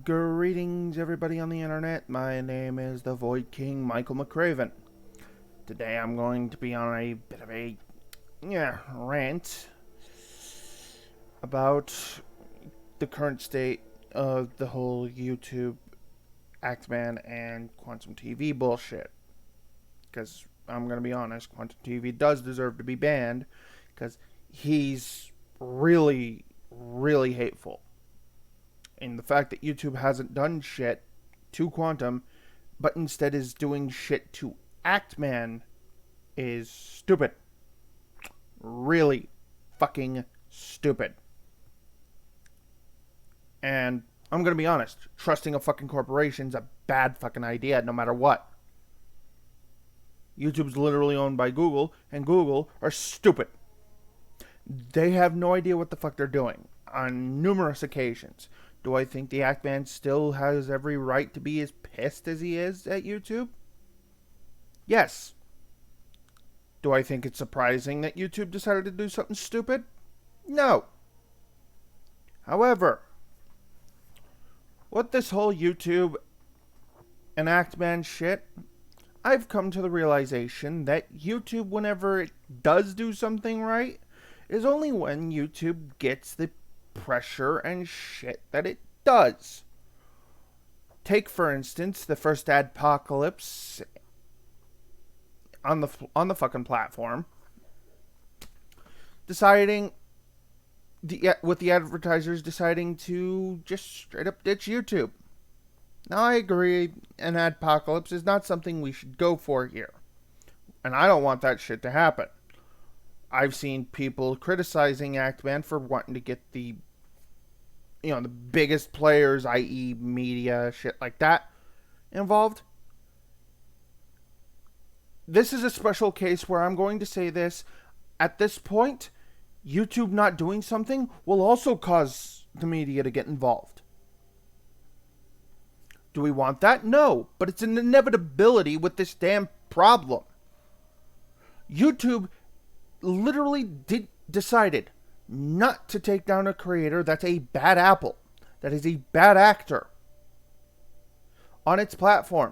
Greetings, everybody on the internet. My name is the Void King, Michael McCraven. Today I'm going to be on a bit of a rant about the current state of the whole YouTube, Axeman, and Quantum TV bullshit. Because I'm going to be honest, Quantum TV does deserve to be banned because he's really, really hateful. And the fact that YouTube hasn't done shit to Quantum, but instead is doing shit to Actman is stupid. Really fucking stupid. And I'm gonna be honest, trusting a fucking corporation's a bad fucking idea no matter what. YouTube's literally owned by Google, and Google are stupid. They have no idea what the fuck they're doing on numerous occasions. Do I think the Actman still has every right to be as pissed as he is at YouTube? Yes. Do I think it's surprising that YouTube decided to do something stupid? No. However, with this whole YouTube and Actman shit, I've come to the realization that YouTube, whenever it does do something right, is only when YouTube gets the pressure and shit that it does. Take, for instance, the first adpocalypse on the fucking platform, deciding with the advertisers deciding to just straight up ditch YouTube. Now, I agree, an adpocalypse is not something we should go for here, and I don't want that shit to happen. I've seen people criticizing Actman for wanting to get the biggest players, i.e. media, shit like that, involved. This is a special case where I'm going to say this. At this point, YouTube not doing something will also cause the media to get involved. Do we want that? No, but it's an inevitability with this damn problem. YouTube literally decided not to take down a creator that's a bad apple, that is a bad actor on its platform,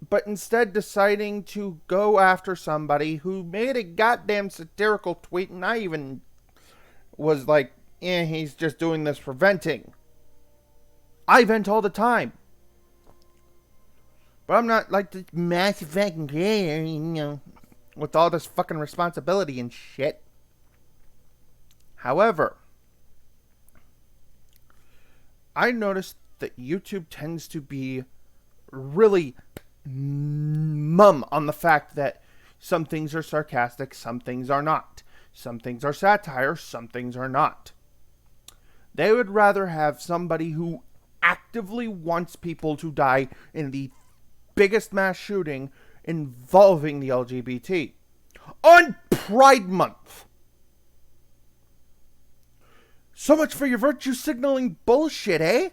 but instead deciding to go after somebody who made a goddamn satirical tweet, and I even was like, he's just doing this for venting. I vent all the time. But I'm not like the massive fucking creator, with all this fucking responsibility and shit. However, I noticed that YouTube tends to be really mum on the fact that some things are sarcastic, some things are not. Some things are satire, some things are not. They would rather have somebody who actively wants people to die in the biggest mass shooting involving the LGBT on Pride Month. So much for your virtue signaling bullshit, eh?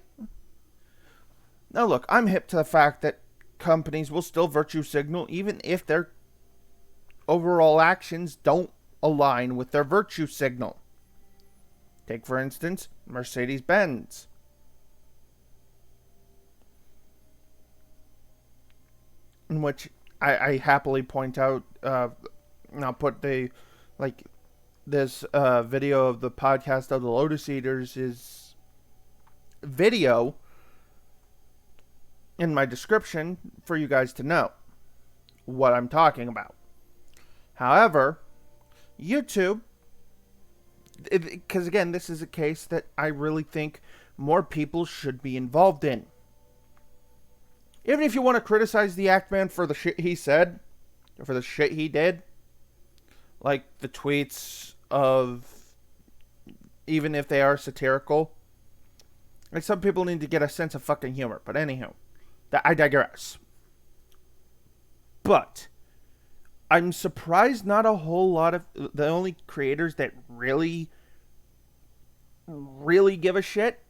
Now look, I'm hip to the fact that companies will still virtue signal even if their overall actions don't align with their virtue signal. Take, for instance, Mercedes-Benz. In which I happily point out, I'll put this video of the podcast of the Lotus Eaters' video in my description for you guys to know what I'm talking about. However, YouTube, because again, this is a case that I really think more people should be involved in. Even if you want to criticize the Actman for the shit he said, or for the shit he did, like the tweets of, even if they are satirical, like some people need to get a sense of fucking humor. But anyhow, I digress. But I'm surprised not a whole lot of the only creators that really give a shit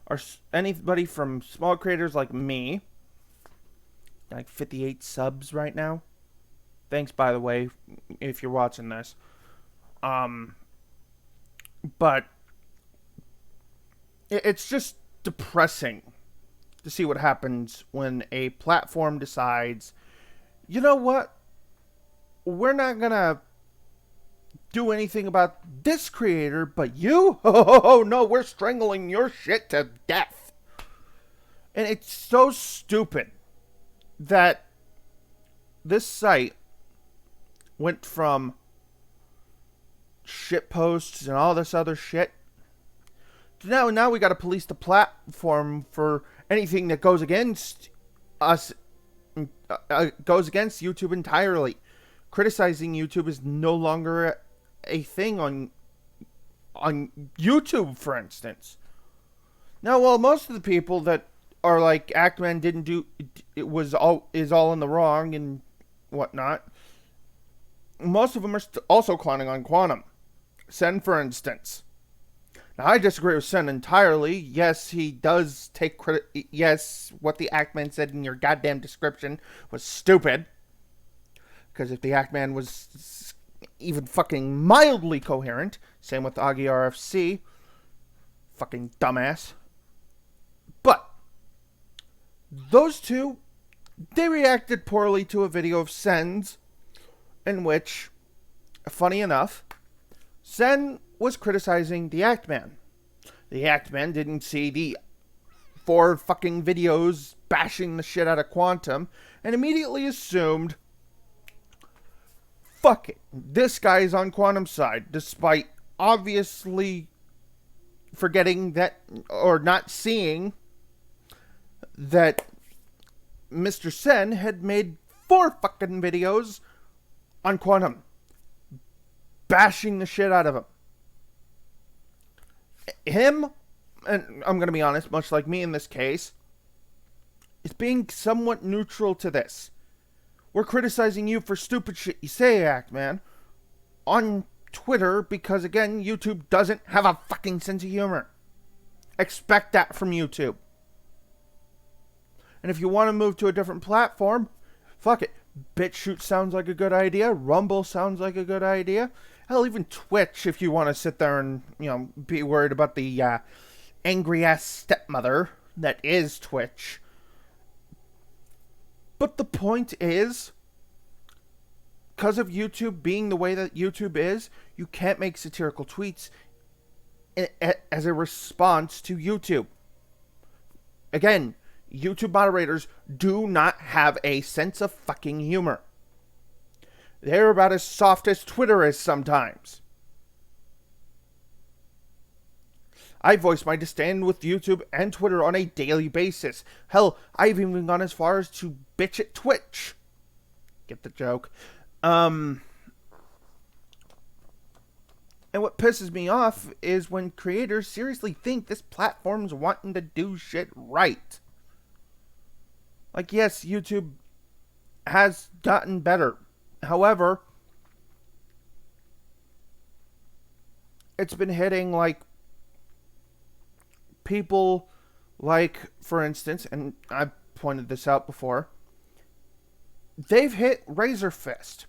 are anybody from small creators like me, like 58 subs right now. Thanks, by the way, if you're watching this. But it's just depressing to see what happens when a platform decides, you know what, we're not gonna do anything about this creator, but you, oh no, we're strangling your shit to death. And it's so stupid that this site went from shit posts and all this other shit to now we got to police the platform for anything that goes against us, goes against YouTube entirely. Criticizing YouTube is no longer a thing on YouTube, for instance. Now, while most of the people that are like Actman didn't do it is all in the wrong and whatnot, most of them are also clowning on Quantum. Sen, for instance. Now, I disagree with Sen entirely. Yes, he does take credit. Yes, what the Actman said in your goddamn description was stupid. Because if the Actman was even fucking mildly coherent, same with Augie RFC, fucking dumbass. But those two, they reacted poorly to a video of Sen's in which, funny enough, Sen was criticizing the Actman. The Actman didn't see the 4 fucking videos bashing the shit out of Quantum and immediately assumed, fuck it, this guy's on Quantum's side, despite obviously forgetting that, or not seeing that Mr. Sen had made 4 fucking videos on Quantum, bashing the shit out of him. Him, and I'm going to be honest, much like me in this case, is being somewhat neutral to this. We're criticizing you for stupid shit you say, Actman, on Twitter because, again, YouTube doesn't have a fucking sense of humor. Expect that from YouTube. And if you want to move to a different platform, fuck it. BitChute sounds like a good idea. Rumble sounds like a good idea. Hell, even Twitch, if you want to sit there and, be worried about the angry-ass stepmother that is Twitch. But the point is, because of YouTube being the way that YouTube is, you can't make satirical tweets as a response to YouTube. Again, YouTube moderators do not have a sense of fucking humor. They're about as soft as Twitter is sometimes. I voice my disdain with YouTube and Twitter on a daily basis. Hell, I've even gone as far as to bitch at Twitch. Get the joke. And what pisses me off is when creators seriously think this platform's wanting to do shit right. Like, yes, YouTube has gotten better. However, it's been hitting, like, people like, for instance, and I've pointed this out before, they've hit Razor Fist.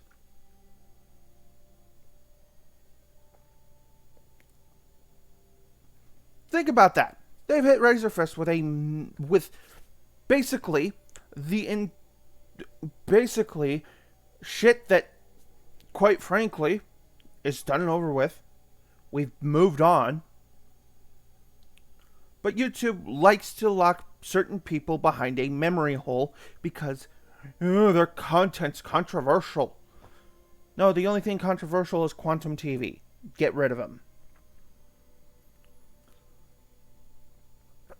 Think about that. They've hit Razor Fist with basically basically shit that, quite frankly, is done and over with. We've moved on. But YouTube likes to lock certain people behind a memory hole because their content's controversial. No, the only thing controversial is Quantum TV. Get rid of them.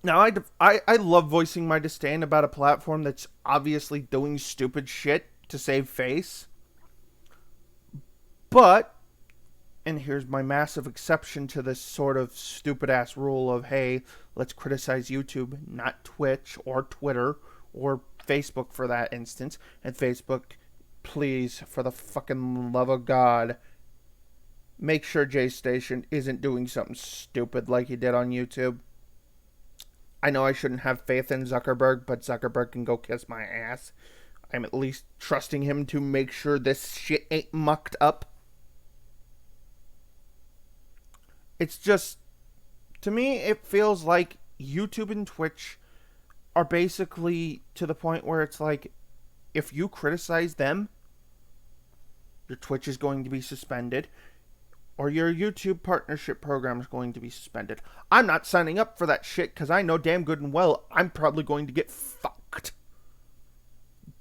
Now, I love voicing my disdain about a platform that's obviously doing stupid shit to save face. But, and here's my massive exception to this sort of stupid-ass rule of, hey, let's criticize YouTube, not Twitch or Twitter or Facebook for that instance. And Facebook, please, for the fucking love of God, make sure J-Station isn't doing something stupid like he did on YouTube. I know I shouldn't have faith in Zuckerberg, but Zuckerberg can go kiss my ass. I'm at least trusting him to make sure this shit ain't mucked up. It's just To me, it feels like YouTube and Twitch are basically to the point where it's like, if you criticize them, your Twitch is going to be suspended, or your YouTube partnership program is going to be suspended. I'm not signing up for that shit because I know damn good and well I'm probably going to get fucked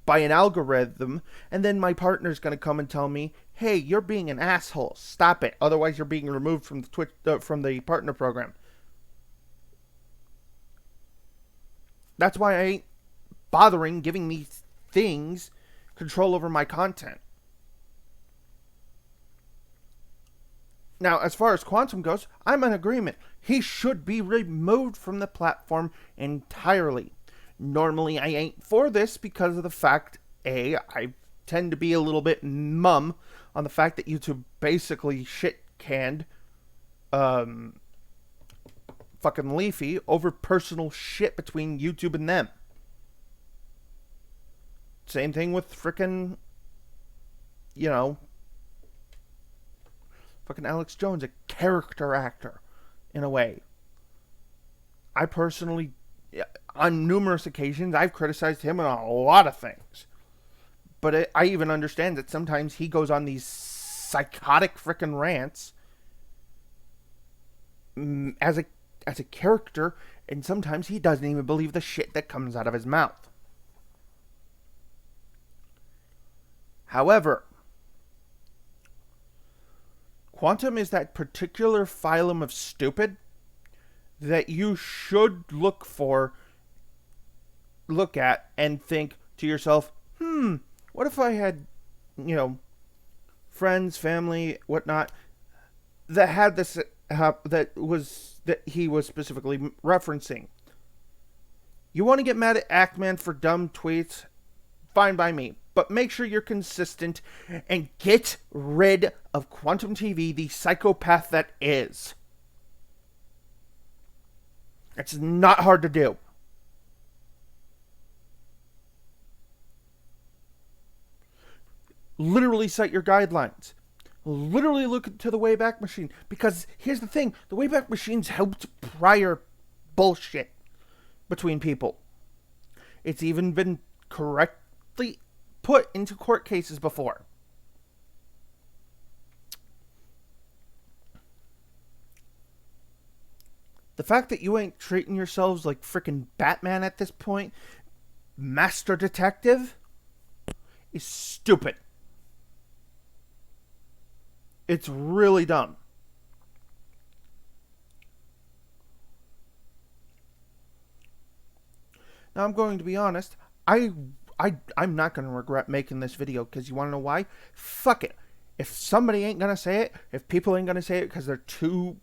by an algorithm, and then my partner's going to come and tell me, hey, you're being an asshole. Stop it. Otherwise, you're being removed from the from the partner program. That's why I ain't bothering giving these things control over my content. Now, as far as Quantum goes, I'm in agreement. He should be removed from the platform entirely. Normally, I ain't for this because of the fact, A, I tend to be a little bit mum on the fact that YouTube basically shit-canned fucking Leafy over personal shit between YouTube and them. Same thing with frickin', you know, fucking Alex Jones, a character actor, in a way. I personally, on numerous occasions, I've criticized him on a lot of things. But I even understand that sometimes he goes on these psychotic frickin' rants as a character, and sometimes he doesn't even believe the shit that comes out of his mouth. However, Quantum is that particular phylum of stupid that you should look at and think to yourself, what if I had, friends, family, whatnot, that had this, that he was specifically referencing. You want to get mad at Actman for dumb tweets? Fine by me. But make sure you're consistent and get rid of Quantum TV, the psychopath that is. It's not hard to do. Literally cite your guidelines. Literally look to the Wayback Machine. Because here's the thing. The Wayback Machine's helped prior bullshit between people. It's even been correctly put into court cases before. The fact that you ain't treating yourselves like frickin' Batman at this point, Master Detective, is stupid. It's really dumb. Now, I'm going to be honest. I'm not going to regret making this video because you want to know why? Fuck it. If somebody ain't going to say it, if people ain't going to say it because they're too,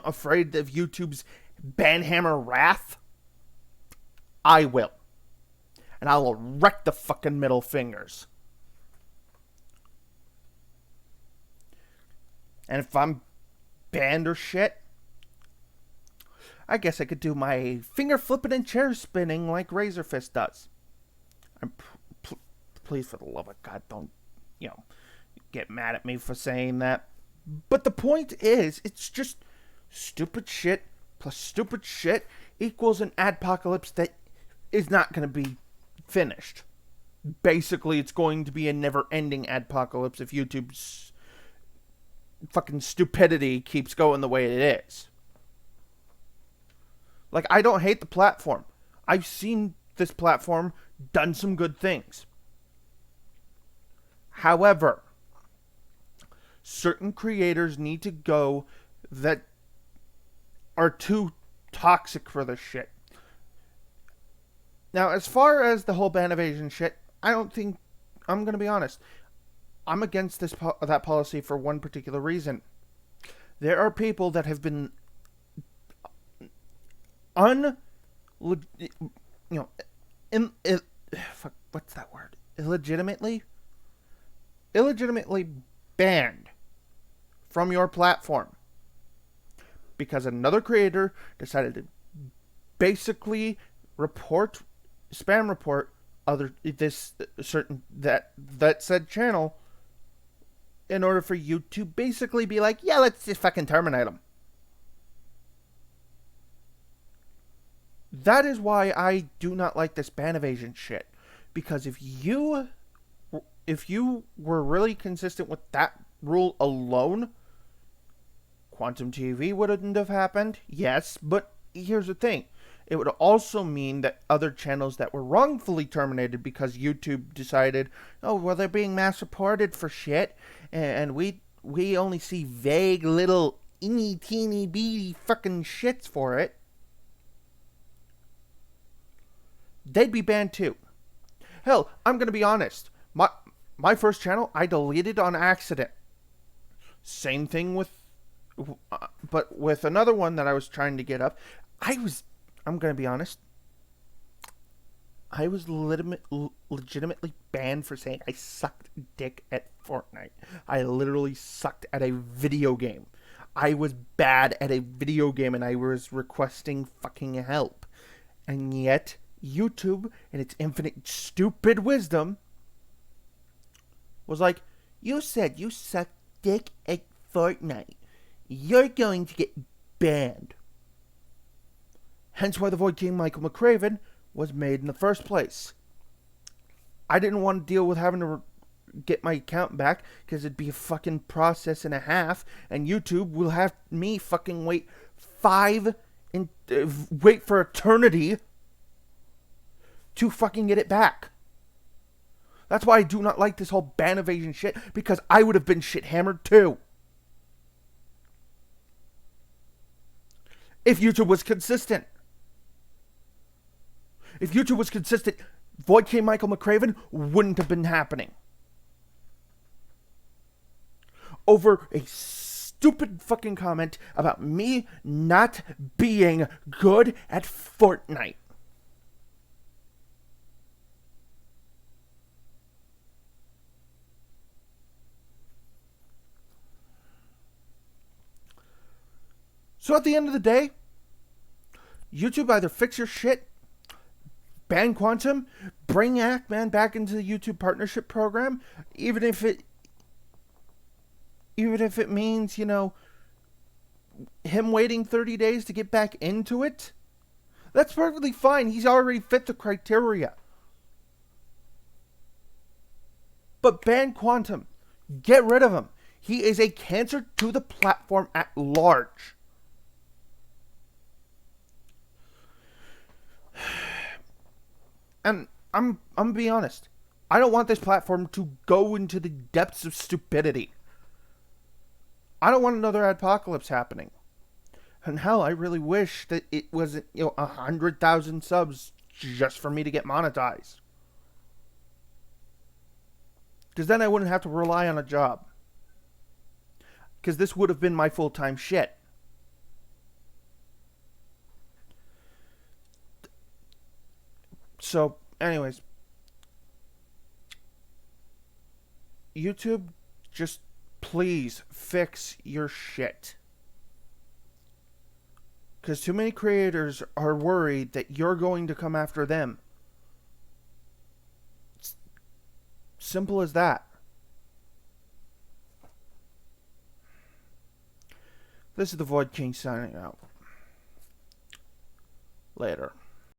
afraid of YouTube's banhammer wrath, I will. And I will wreck the fucking middle fingers. And if I'm banned or shit, I guess I could do my finger flipping and chair spinning like Razorfist does. Please, for the love of God, don't, get mad at me for saying that. But the point is, it's just stupid shit plus stupid shit equals an adpocalypse that is not going to be finished. Basically, it's going to be a never-ending adpocalypse if YouTube's fucking stupidity keeps going the way it is. Like, I don't hate the platform. I've seen this platform done some good things. However, certain creators need to go that are too toxic for this shit. Now, as far as the whole ban evasion shit, I don't think, I'm going to be honest, I'm against that policy for one particular reason. There are people that have been what's that word? Illegitimately banned from your platform because another creator decided to basically spam report that said channel in order for you to basically be like, yeah, let's just fucking terminate them. That is why I do not like this ban evasion shit. Because if you were really consistent with that rule alone, Quantum TV wouldn't have happened. Yes, but here's the thing. It would also mean that other channels that were wrongfully terminated because YouTube decided, oh, well, they're being mass reported for shit, and we only see vague little teeny teeny beady fucking shits for it, they'd be banned too. Hell, I'm gonna be honest. My first channel I deleted on accident. Same thing but with another one that I was trying to get up. I'm gonna be honest. I was legitimately banned for saying I sucked dick at Fortnite. I literally sucked at a video game. I was bad at a video game and I was requesting fucking help. And yet, YouTube, in its infinite stupid wisdom, was like, you said you sucked dick at Fortnite. You're going to get banned. Hence why the Void King Michael McCraven was made in the first place. I didn't want to deal with having to get my account back because it'd be a fucking process and a half, and YouTube will have me fucking wait for eternity to fucking get it back. That's why I do not like this whole ban evasion shit, because I would have been shit hammered too. If YouTube was consistent. If YouTube was consistent, Void King Michael McCraven wouldn't have been happening. Over a stupid fucking comment about me not being good at Fortnite. So at the end of the day, YouTube either fix your shit, ban Quantum, bring Ackman back into the YouTube partnership program, even if it means, him waiting 30 days to get back into it. That's perfectly fine. He's already fit the criteria. But ban Quantum. Get rid of him. He is a cancer to the platform at large. And I'm gonna be honest. I don't want this platform to go into the depths of stupidity. I don't want another apocalypse happening. And hell, I really wish that it wasn't, 100,000 subs just for me to get monetized. Because then I wouldn't have to rely on a job. Because this would have been my full-time shit. So, anyways. YouTube, just please fix your shit. Because too many creators are worried that you're going to come after them. It's simple as that. This is the Void King signing out. Later.